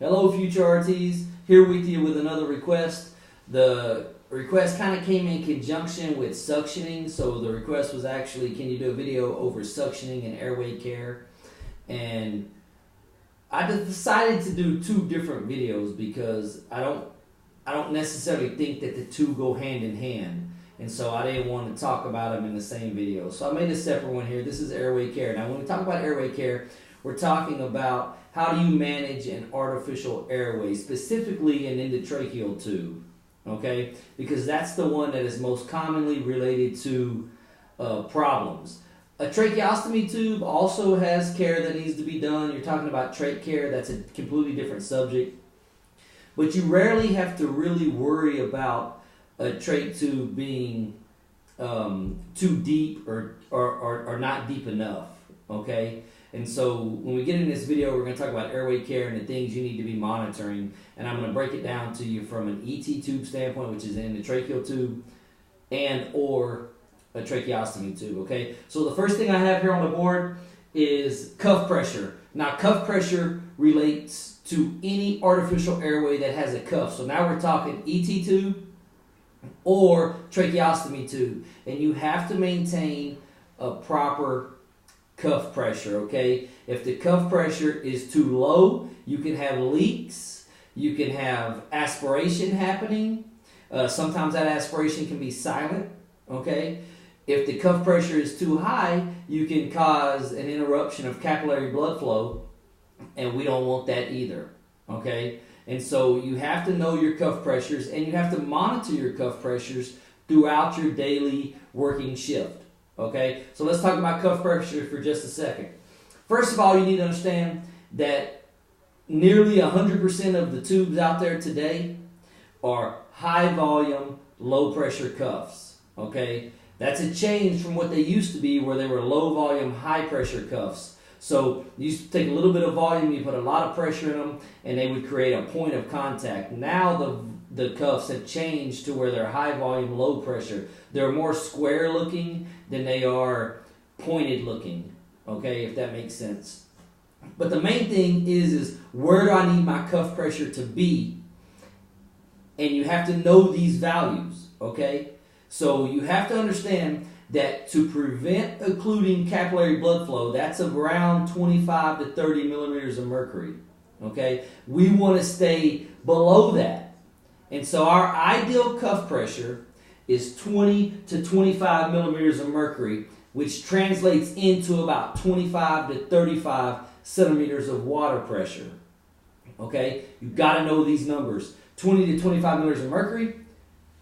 Hello, future RTs. Here with you with another request. The request kind of came in conjunction with suctioning. So the request was actually, can you do a video over suctioning and airway care? And I decided to do two different videos because I don't necessarily think that the two go hand in hand. And so I didn't want to talk about them in the same video. So I made a separate one here. This is airway care. Now when we talk about airway care, we're talking about how do you manage an artificial airway, specifically an endotracheal tube, okay? Because that's the one that is most commonly related to problems. A tracheostomy tube also has care that needs to be done. You're talking about trach care. That's a completely different subject. But you rarely have to really worry about a trach tube being too deep or not deep enough, okay? And so when we get in this video, we're going to talk about airway care and the things you need to be monitoring. And I'm going to break it down to you from an ET tube standpoint, which is an endotracheal tube, and or a tracheostomy tube, okay? So the first thing I have here on the board is cuff pressure. Now, cuff pressure relates to any artificial airway that has a cuff. So now we're talking ET tube or tracheostomy tube. And you have to maintain a proper cuff pressure, okay? If the cuff pressure is too low, you can have leaks, you can have aspiration happening. Sometimes that aspiration can be silent, okay? If the cuff pressure is too high, you can cause an interruption of capillary blood flow, and we don't want that either, okay? And so you have to know your cuff pressures, and you have to monitor your cuff pressures throughout your daily working shift. Okay, so let's talk about cuff pressure for just a second. First of all, you need to understand that nearly 100% of the tubes out there today are high volume, low pressure cuffs. Okay, that's a change from what they used to be where they were low volume, high pressure cuffs. So you used to take a little bit of volume, you put a lot of pressure in them, and they would create a point of contact. Now the cuffs have changed to where they're high volume, low pressure. They're more square looking than they are pointed looking, okay, if that makes sense. But the main thing is where do I need my cuff pressure to be? And you have to know these values, okay? So you have to understand that to prevent occluding capillary blood flow, that's around 25 to 30 millimeters of mercury, okay? We want to stay below that. And so our ideal cuff pressure is 20 to 25 millimeters of mercury, which translates into about 25 to 35 centimeters of water pressure. Okay? You've got to know these numbers. 20 to 25 millimeters of mercury,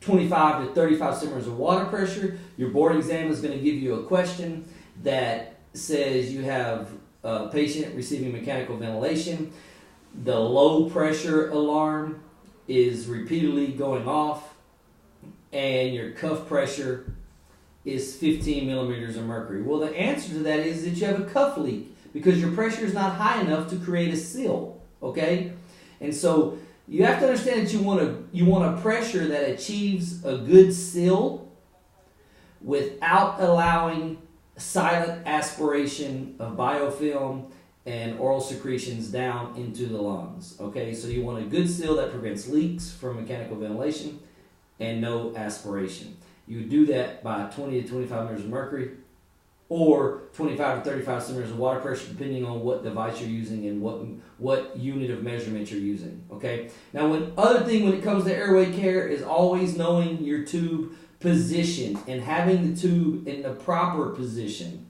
25 to 35 centimeters of water pressure. Your board exam is going to give you a question that says you have a patient receiving mechanical ventilation. The low pressure alarm is repeatedly going off, and your cuff pressure is 15 millimeters of mercury. Well, the answer to that is that you have a cuff leak because your pressure is not high enough to create a seal, okay? And so you have to understand that you want a pressure that achieves a good seal without allowing silent aspiration of biofilm and oral secretions down into the lungs, okay? So you want a good seal that prevents leaks from mechanical ventilation and no aspiration. You do that by 20 to 25 millimeters of mercury or 25 to 35 centimeters of water pressure, depending on what device you're using and what unit of measurement you're using, okay? Now, other thing when it comes to airway care is always knowing your tube position and having the tube in the proper position.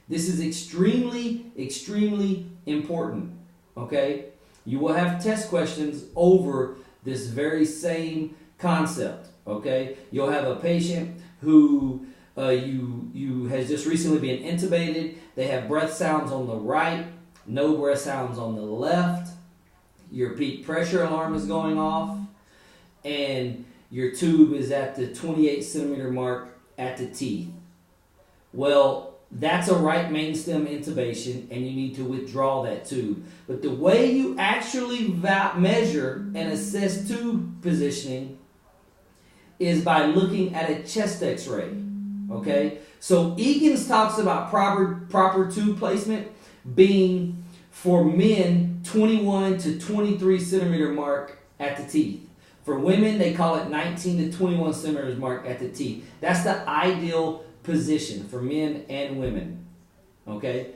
This is extremely, extremely important, okay? You will have test questions over this very same concept, okay? You'll have a patient who you has just recently been intubated. They have breath sounds on the right, no breath sounds on the left. Your peak pressure alarm is going off, and your tube is at the 28 centimeter mark at the teeth. Well, that's a right main stem intubation, and you need to withdraw that tube. But the way you actually measure and assess tube positioning is by looking at a chest x-ray, okay? So Egan's talks about proper tube placement being For men, 21 to 23 centimeter mark at the teeth. For women, they call it 19 to 21 centimeters mark at the teeth. That's the ideal position for men and women. Okay?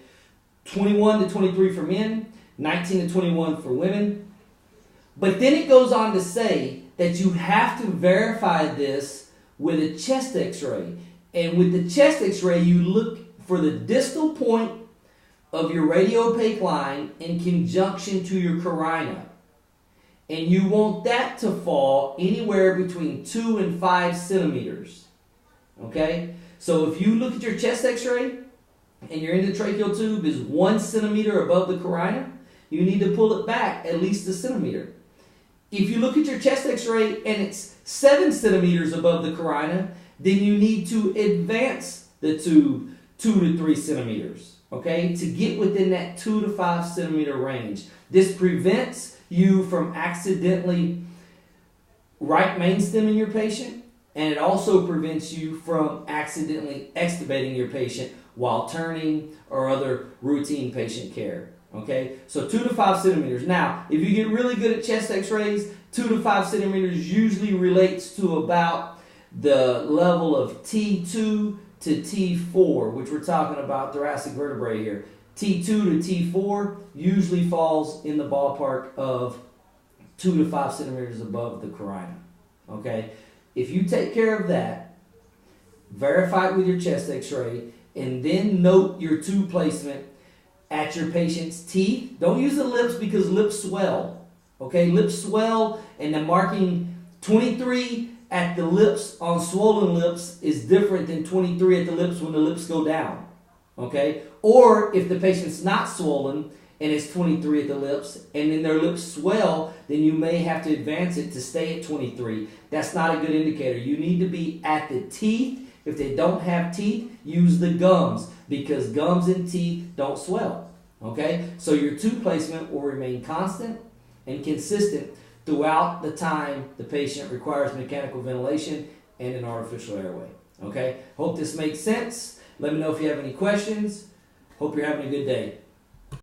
21 to 23 for men, 19 to 21 for women. But then it goes on to say that you have to verify this with a chest x-ray. And with the chest x-ray, you look for the distal point of your radiopaque line in conjunction to your carina. And you want that to fall anywhere between 2 and 5 centimeters. Okay? So if you look at your chest x-ray and your endotracheal tube is 1 centimeter above the carina, you need to pull it back at least a centimeter. If you look at your chest x-ray and it's 7 centimeters above the carina, then you need to advance the tube 2 to 3 centimeters, okay, to get within that 2 to 5 centimeter range. This prevents you from accidentally right mainstemming your patient, and it also prevents you from accidentally extubating your patient while turning or other routine patient care. Okay, so 2 to 5 centimeters. Now, if you get really good at chest x-rays, 2 to 5 centimeters usually relates to about the level of T2 to T4, which we're talking about thoracic vertebrae here. T2 to T4 usually falls in the ballpark of 2 to 5 centimeters above the carina. Okay, if you take care of that, verify it with your chest x-ray, and then note your tube placement at your patient's teeth. Don't use the lips because lips swell. Okay, lips swell, and the marking 23 at the lips on swollen lips is different than 23 at the lips when the lips go down. Okay, or if the patient's not swollen and it's 23 at the lips and then their lips swell, then you may have to advance it to stay at 23. That's not a good indicator. You need to be at the teeth. If they don't have teeth, use the gums, because gums and teeth don't swell. Okay? So your tube placement will remain constant and consistent throughout the time the patient requires mechanical ventilation and an artificial airway. Okay? Hope this makes sense. Let me know if you have any questions. Hope you're having a good day.